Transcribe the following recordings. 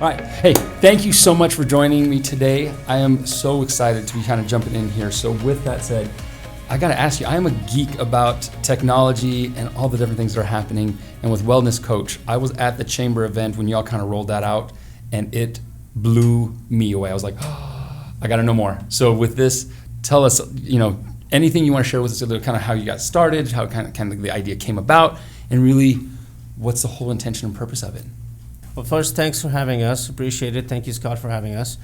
All right. Hey, thank you so much for joining me today. I am so excited to be kind of jumping in here. So with that said, I got to ask you, I am a geek about technology and all the different things that are happening. And with Wellness Coach, I was at the Chamber event when y'all kind of rolled that out, and it blew me away. I was like, oh, I got to know more. So with this, tell us, anything you want to share with us, kind of how you got started, how kind of the idea came about, and really what's the whole intention and purpose of it? Well, first, thanks for having us. Appreciate it. Thank you, Scott, for having us.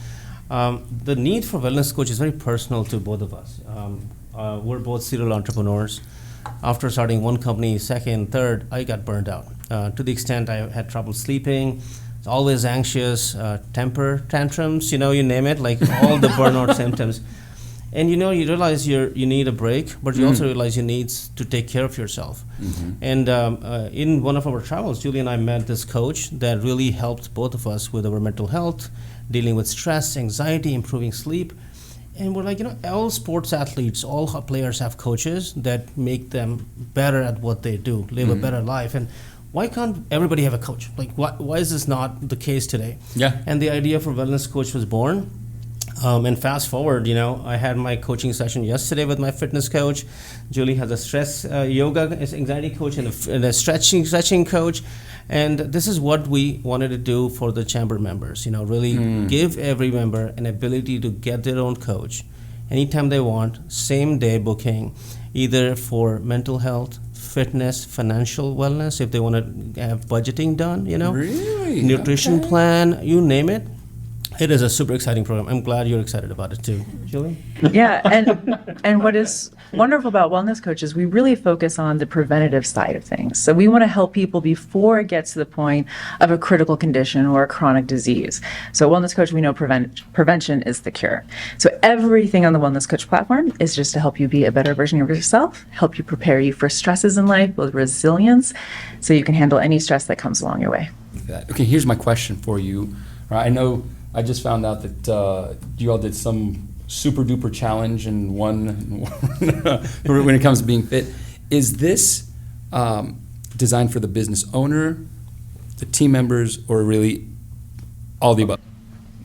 The need for Wellness Coach is very personal to both of us. We're both serial entrepreneurs. After starting one company, second, third, I got burned out. To the extent I had trouble sleeping, always anxious, temper tantrums, you name it, like all the burnout symptoms. And you realize you need a break, but you also realize you need to take care of yourself. Mm-hmm. And in one of our travels, Julie and I met this coach that really helped both of us with our mental health, dealing with stress, anxiety, improving sleep. And we're like, all sports athletes, all players have coaches that make them better at what they do, live a better life. And why can't everybody have a coach? Like, why is this not the case today? Yeah. And the idea for Wellness Coach was born. And fast forward, I had my coaching session yesterday with my fitness coach. Julie has a stress yoga anxiety coach and a stretching coach. And this is what we wanted to do for the chamber members, really give every member an ability to get their own coach anytime they want, same day booking, either for mental health, fitness, financial wellness, if they want to have budgeting done, Really? Nutrition plan, you name it. It is a super exciting program. I'm glad you're excited about it too. Julie? Yeah, and what is wonderful about Wellness Coach is we really focus on the preventative side of things. So we want to help people before it gets to the point of a critical condition or a chronic disease. So Wellness Coach, we know prevention is the cure. So everything on the Wellness Coach platform is just to help you be a better version of yourself, help you prepare you for stresses in life, build resilience, so you can handle any stress that comes along your way. Okay, here's my question for you. I know I just found out that you all did some super duper challenge and won when it comes to being fit. Is this designed for the business owner, the team members, or really all the above?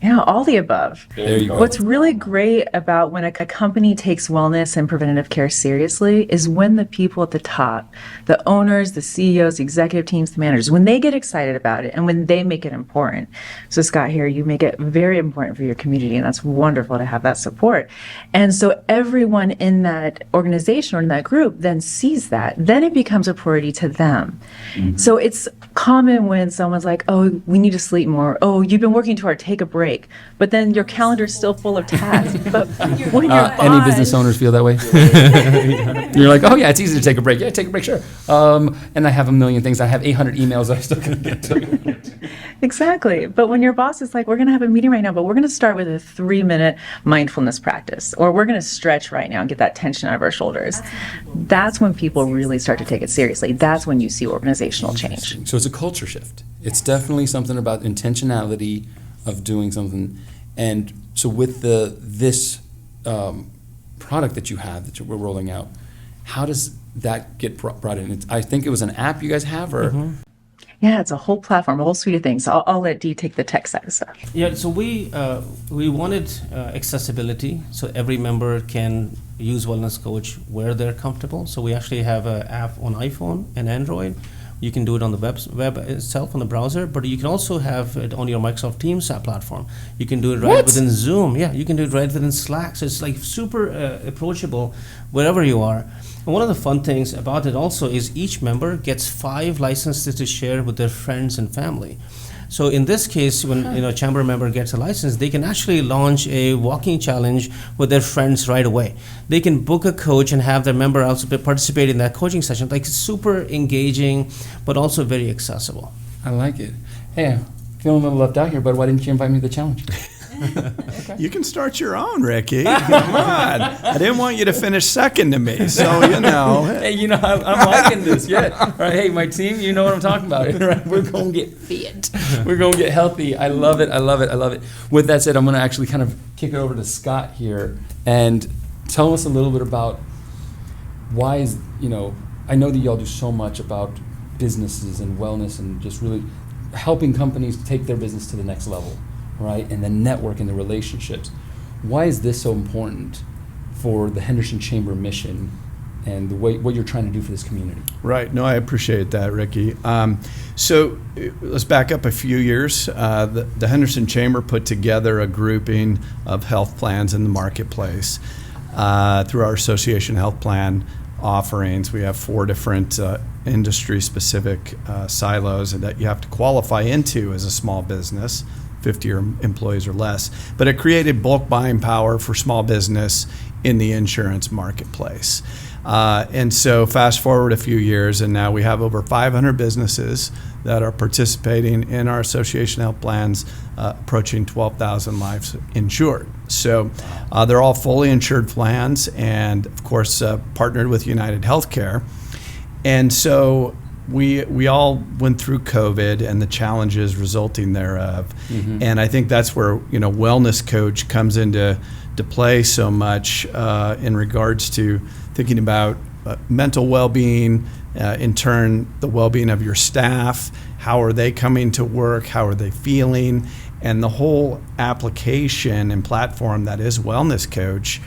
Yeah, all the above. There you go. What's really great about when a company takes wellness and preventative care seriously is when the people at the top, the owners, the CEOs, the executive teams, the managers, when they get excited about it and when they make it important. So Scott, here, you make it very important for your community, and that's wonderful to have that support. And so everyone in that organization or in that group then sees that. Then it becomes a priority to them. Mm-hmm. So it's common when someone's like, oh, we need to sleep more. Oh, you've been working too hard, take a break. But then your calendar's still full of tasks. But when your boss, any business owners feel that way? You're like, oh yeah, it's easy to take a break. Yeah, take a break, sure. And I have a million things. I have 800 emails I still gotta get to. Exactly. But when your boss is like, we're going to have a meeting right now, but we're going to start with a 3-minute mindfulness practice, or we're going to stretch right now and get that tension out of our shoulders. That's when people really start to take it seriously. That's when you see organizational change. So it's a culture shift. It's definitely something about intentionality of doing something. And so with this product that you have that we're rolling out, how does that get brought in? I think it was an app you guys have, or? Mm-hmm. Yeah, it's a whole platform, a whole suite of things. So I'll let Dee take the tech side of stuff. Yeah, so we wanted accessibility, so every member can use Wellness Coach where they're comfortable. So we actually have an app on iPhone and Android. You can do it on the web itself, on the browser, but you can also have it on your Microsoft Teams platform. You can do it right within Zoom. Yeah, you can do it right within Slack. So it's like super approachable wherever you are. And one of the fun things about it also is each member gets 5 licenses to share with their friends and family. So in this case, when a chamber member gets a license, they can actually launch a walking challenge with their friends right away. They can book a coach and have their member also participate in that coaching session. Like, it's super engaging, but also very accessible. I like it. Hey, I'm feeling a little left out here, but why didn't you invite me to the challenge? Okay. You can start your own, Ricky. Come on. I didn't want you to finish second to me, so Hey, I'm liking this. Yeah. All right. Hey, my team, you know what I'm talking about. Right? We're going to get fit. We're going to get healthy. I love it. I love it. I love it. With that said, I'm going to actually kind of kick it over to Scott here and tell us a little bit about why is, I know that y'all do so much about businesses and wellness and just really helping companies take their business to the next level, right? And the network and the relationships. Why is this so important for the Henderson Chamber mission and the way what you're trying to do for this community? Right. No, I appreciate that, Ricky. So let's back up a few years. The Henderson Chamber put together a grouping of health plans in the marketplace through our association health plan offerings. We have 4 different industry-specific silos that you have to qualify into as a small business, 50 employees or less. But it created bulk buying power for small business in the insurance marketplace. And so fast forward a few years, and now we have over 500 businesses that are participating in our association health plans, approaching 12,000 lives insured. So they're all fully insured plans, and of course partnered with United Healthcare. And so we all went through COVID and the challenges resulting thereof. Mm-hmm. And I think that's where, Wellness Coach comes into play so much in regards to thinking about mental well-being, in turn, the well-being of your staff. How are they coming to work? How are they feeling? And the whole application and platform that is Wellness Coach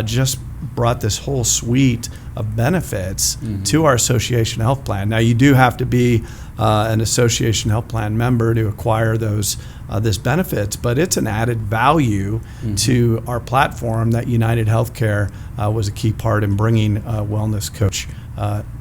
just brought this whole suite of benefits to our association health plan. Now, you do have to be an association health plan member to acquire those this benefits, but it's an added value to our platform that United Healthcare was a key part in bringing Wellness Coach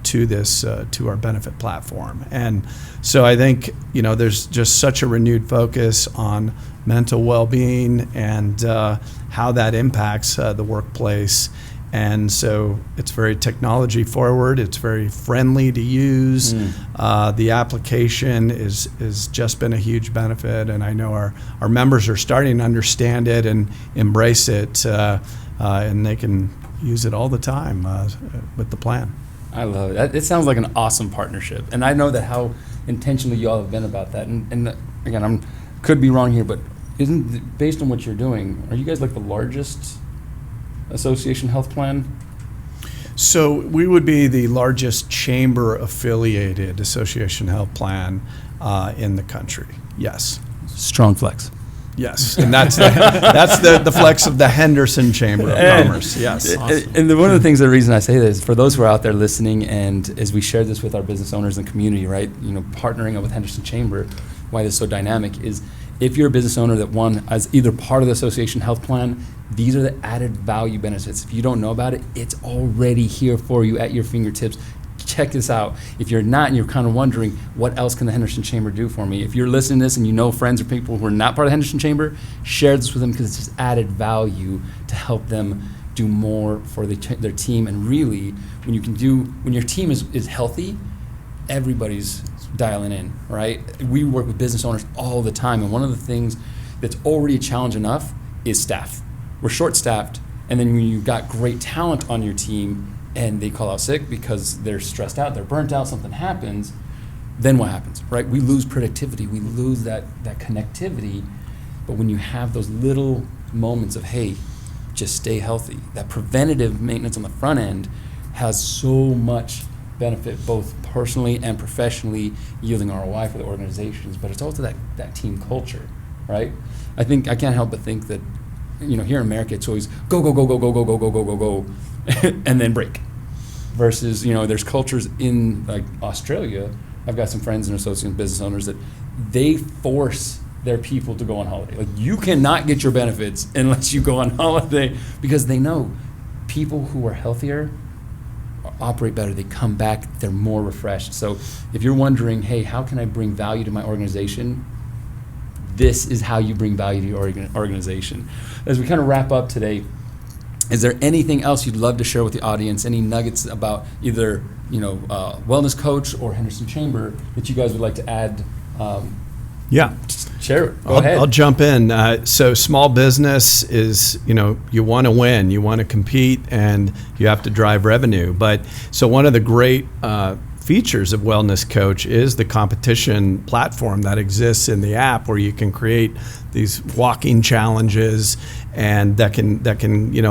to this to our benefit platform. And so I think there's just such a renewed focus on mental well-being and how that impacts the workplace. And so it's very technology forward. It's very friendly to use. The application is just been a huge benefit, and I know our members are starting to understand it and embrace it, and they can use it all the time with the plan. I love it. It sounds like an awesome partnership, and I know that how intentional you all have been about that. And again, I could be wrong here, but based on what you're doing, are you guys like the largest association health plan? So we would be the largest chamber affiliated association health plan in the country. Yes. Strong flex. Yes, and that's the flex of the Henderson Chamber of Commerce. Yes. Awesome. And one of the things, the reason I say this is for those who are out there listening, and as we share this with our business owners and community, right? Partnering up with Henderson Chamber, why this is so dynamic is if you're a business owner that as either part of the association health plan, these are the added value benefits. If you don't know about it, it's already here for you at your fingertips. Check this out. If you're not and you're kind of wondering, what else can the Henderson Chamber do for me? If you're listening to this and you know friends or people who are not part of the Henderson Chamber, share this with them because it's just added value to help them do more for their team. And really, when your team is healthy, everybody's dialing in, right? We work with business owners all the time, and one of the things that's already a challenge enough is staff. We're short-staffed, and then when you've got great talent on your team and they call out sick because they're stressed out, they're burnt out, something happens, then what happens, right? We lose productivity, we lose that connectivity. But when you have those little moments of, hey, just stay healthy, that preventative maintenance on the front end has so much benefit, both personally and professionally, yielding ROI for the organizations. But it's also that team culture, right? I can't help but think that, here in America, it's always go, go, go, go, go, go, go, go, go, go, go, and then break. Versus, there's cultures in like Australia. I've got some friends and associates, business owners that they force their people to go on holiday. Like, you cannot get your benefits unless you go on holiday, because they know people who are healthier operate better. They come back, they're more refreshed. So if you're wondering, hey, how can I bring value to my organization? This is how you bring value to your organization. As we kind of wrap up today, is there anything else you'd love to share with the audience? Any nuggets about either Wellness Coach or Henderson Chamber that you guys would like to add? Yeah. Share it. Go ahead. I'll jump in. So small business is, you want to win, you want to compete, and you have to drive revenue. But so one of the great features of Wellness Coach is the competition platform that exists in the app, where you can create these walking challenges and that can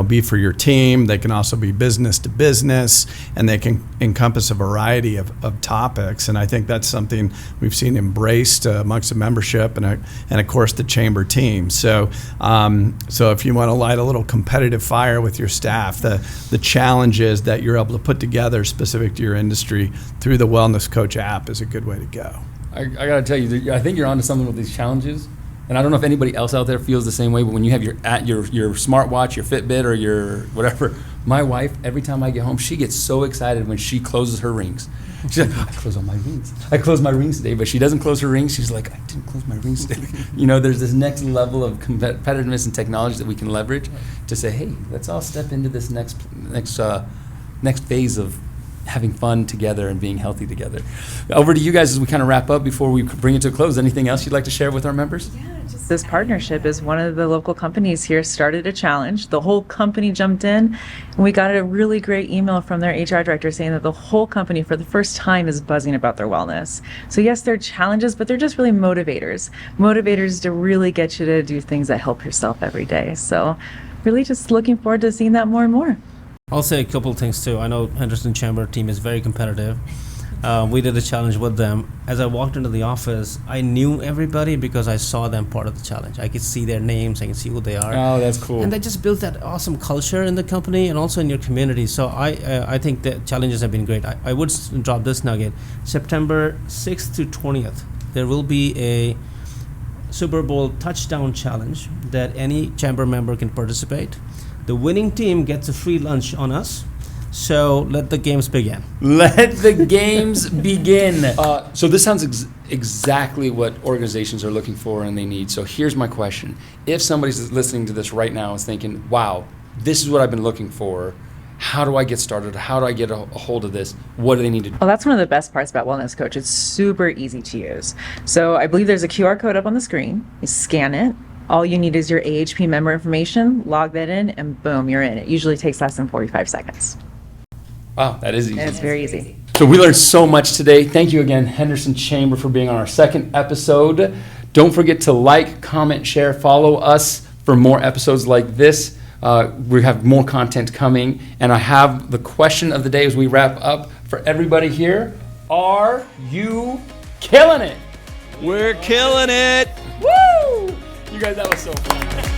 be for your team. They can also be business to business, and they can encompass a variety of topics. And I think that's something we've seen embraced amongst the membership and of course the chamber team. So if you want to light a little competitive fire with your staff, the challenges that you're able to put together specific to your industry through the Wellness Coach app is a good way to go. I got to tell you, I think you're onto something with these challenges. And I don't know if anybody else out there feels the same way, but when you have your smartwatch, your Fitbit, or your whatever, my wife, every time I get home, she gets so excited when she closes her rings. She's like, I closed all my rings. I closed my rings today, but she doesn't close her rings. She's like, I didn't close my rings today. There's this next level of competitiveness and technology that we can leverage to say, hey, let's all step into this next phase of having fun together and being healthy together. Over to you guys as we kind of wrap up before we bring it to a close. Anything else you'd like to share with our members? This partnership is one of the local companies here started a challenge. The whole company jumped in, and we got a really great email from their HR director saying that the whole company for the first time is buzzing about their wellness. So yes, they're challenges, but they're just really motivators to really get you to do things that help yourself every day. So really just looking forward to seeing that more and more. I'll say a couple things too. I know Henderson Chamber team is very competitive. We did a challenge with them. As I walked into the office, I knew everybody because I saw them part of the challenge. I could see their names, I could see who they are. Oh, that's cool. And they just built that awesome culture in the company and also in your community. So I think the challenges have been great. I would drop this nugget. September 6th to 20th, there will be a Super Bowl touchdown challenge that any chamber member can participate. The winning team gets a free lunch on us. So let the games begin. Let the games begin. So this sounds exactly what organizations are looking for and they need. So here's my question. If somebody's listening to this right now and is thinking, wow, this is what I've been looking for, how do I get started? How do I get a hold of this? What do they need to do? Well, that's one of the best parts about Wellness Coach. It's super easy to use. So I believe there's a QR code up on the screen. You scan it. All you need is your AHP member information, log that in, and boom, you're in. It usually takes less than 45 seconds. Wow, that is easy. And it's very easy. So we learned so much today. Thank you again, Henderson Chamber, for being on our second episode. Don't forget to like, comment, share, follow us for more episodes like this. We have more content coming. And I have the question of the day as we wrap up for everybody here. Are you killing it? We're killing it. Woo! You guys, that was so fun.